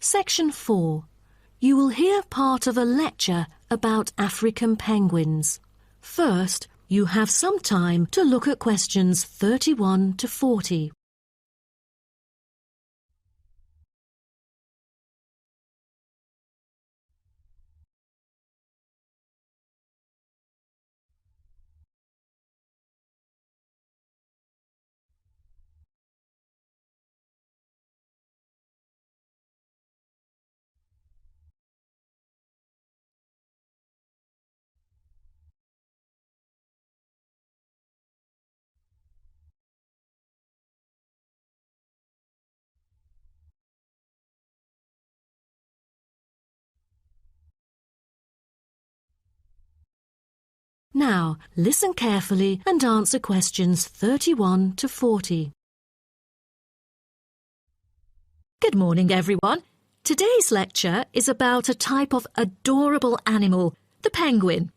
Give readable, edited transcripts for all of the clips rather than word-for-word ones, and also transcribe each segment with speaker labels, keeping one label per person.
Speaker 1: Section 4. You will hear part of a lecture about African penguins. First, you have some time to look at questions 31 to 40. Now, listen carefully and answer questions 31 to 40. Good morning, everyone. Today's lecture is about a type of adorable animal, the penguin.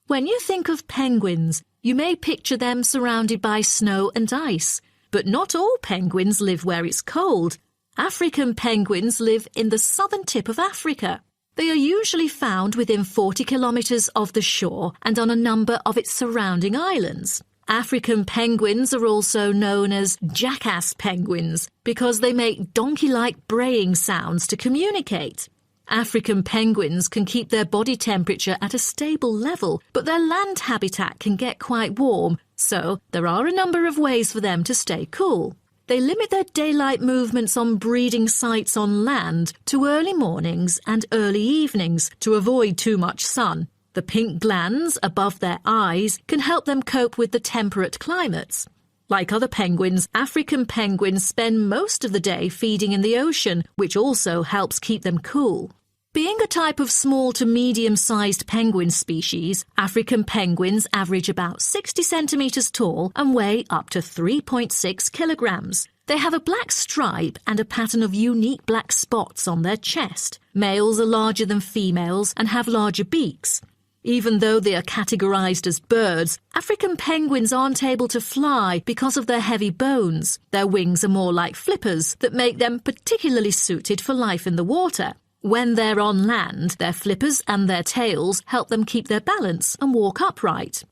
Speaker 1: When you think of penguins, you may picture them surrounded by snow and ice. But not all penguins live where it's cold. African penguins live in the southern tip of Africa. They are usually found within 40 kilometres of the shore and on a number of its surrounding islands. African penguins are also known as jackass penguins because they make donkey-like braying sounds to communicate. African penguins can keep their body temperature at a stable level, but their land habitat can get quite warm, so there are a number of ways for them to stay cool. They limit their daylight movements on breeding sites on land to early mornings and early evenings to avoid too much sun. The pink glands above their eyes can help them cope with the temperate climates. Like other penguins, African penguins spend most of the day feeding in the ocean, which also helps keep them cool. Being a type of small to medium-sized penguin species, African penguins average about 60 centimetres tall and weigh up to 3.6 kilograms. They have a black stripe and a pattern of unique black spots on their chest. Males are larger than females and have larger beaks. Even though they are categorized as birds, African penguins aren't able to fly because of their heavy bones. Their wings are more like flippers that make them particularly suited for life in the water. When they're on land, their flippers and their tails help them keep their balance and walk upright.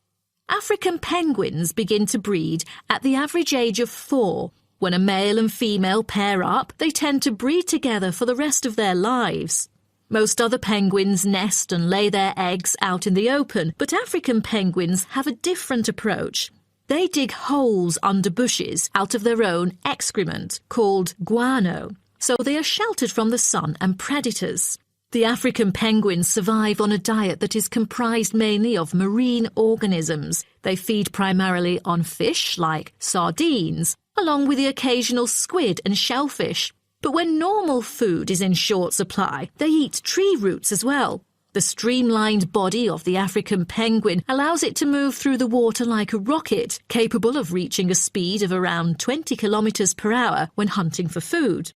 Speaker 1: African penguins begin to breed at the average age of 4. When a male and female pair up, they tend to breed together for the rest of their lives. Most other penguins nest and lay their eggs out in the open, but African penguins have a different approach. They dig holes under bushes out of their own excrement, called guano, so they are sheltered from the sun and predators. The African penguins survive on a diet that is comprised mainly of marine organisms. They feed primarily on fish like sardines, along with the occasional squid and shellfish. But when normal food is in short supply, they eat tree roots as well. The streamlined body of the African penguin allows it to move through the water like a rocket, capable of reaching a speed of around 20 kilometers per hour when hunting for food.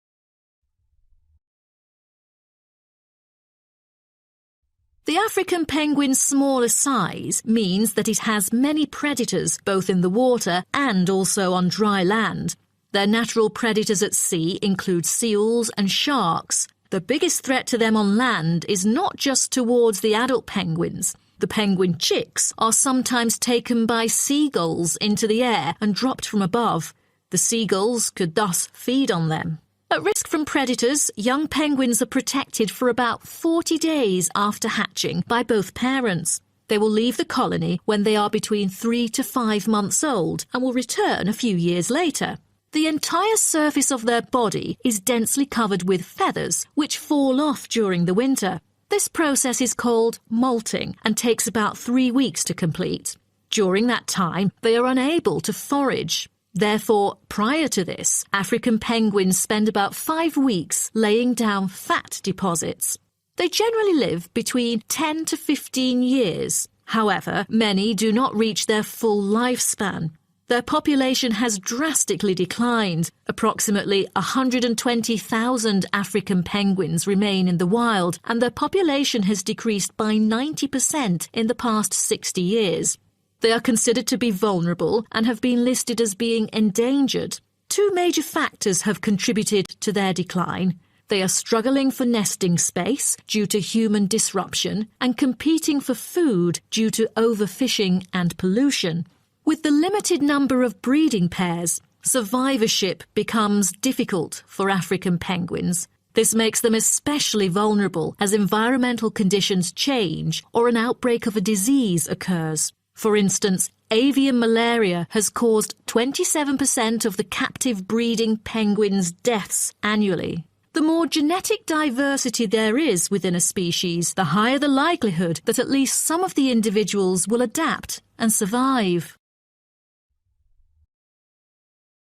Speaker 1: The African penguin's smaller size means that it has many predators both in the water and also on dry land. Their natural predators at sea include seals and sharks. The biggest threat to them on land is not just towards the adult penguins. The penguin chicks are sometimes taken by seagulls into the air and dropped from above. The seagulls could thus feed on them. At risk from predators, young penguins are protected for about 40 days after hatching by both parents. They will leave the colony when they are between 3 to 5 months old and will return a few years later. The entire surface of their body is densely covered with feathers, which fall off during the winter. This process is called molting and takes about 3 weeks to complete. During that time, they are unable to forage. Therefore, prior to this, African penguins spend about 5 weeks laying down fat deposits. They generally live between 10 to 15 years. However, many do not reach their full lifespan. Their population has drastically declined. Approximately 120,000 African penguins remain in the wild, and their population has decreased by 90% in the past 60 years. They are considered to be vulnerable and have been listed as being endangered. 2 major factors have contributed to their decline. They are struggling for nesting space due to human disruption and competing for food due to overfishing and pollution. With the limited number of breeding pairs, survivorship becomes difficult for African penguins. This makes them especially vulnerable as environmental conditions change or an outbreak of a disease occurs. For instance, avian malaria has caused 27% of the captive breeding penguins' deaths annually. The more genetic diversity there is within a species, the higher the likelihood that at least some of the individuals will adapt and survive.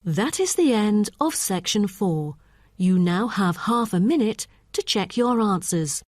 Speaker 1: That is the end of section 4. You now have half a minute to check your answers.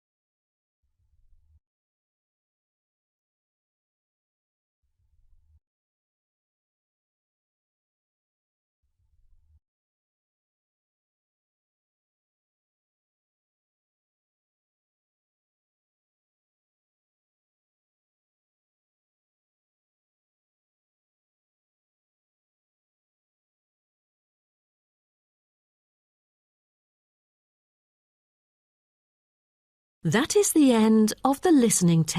Speaker 1: That is the end of the listening test.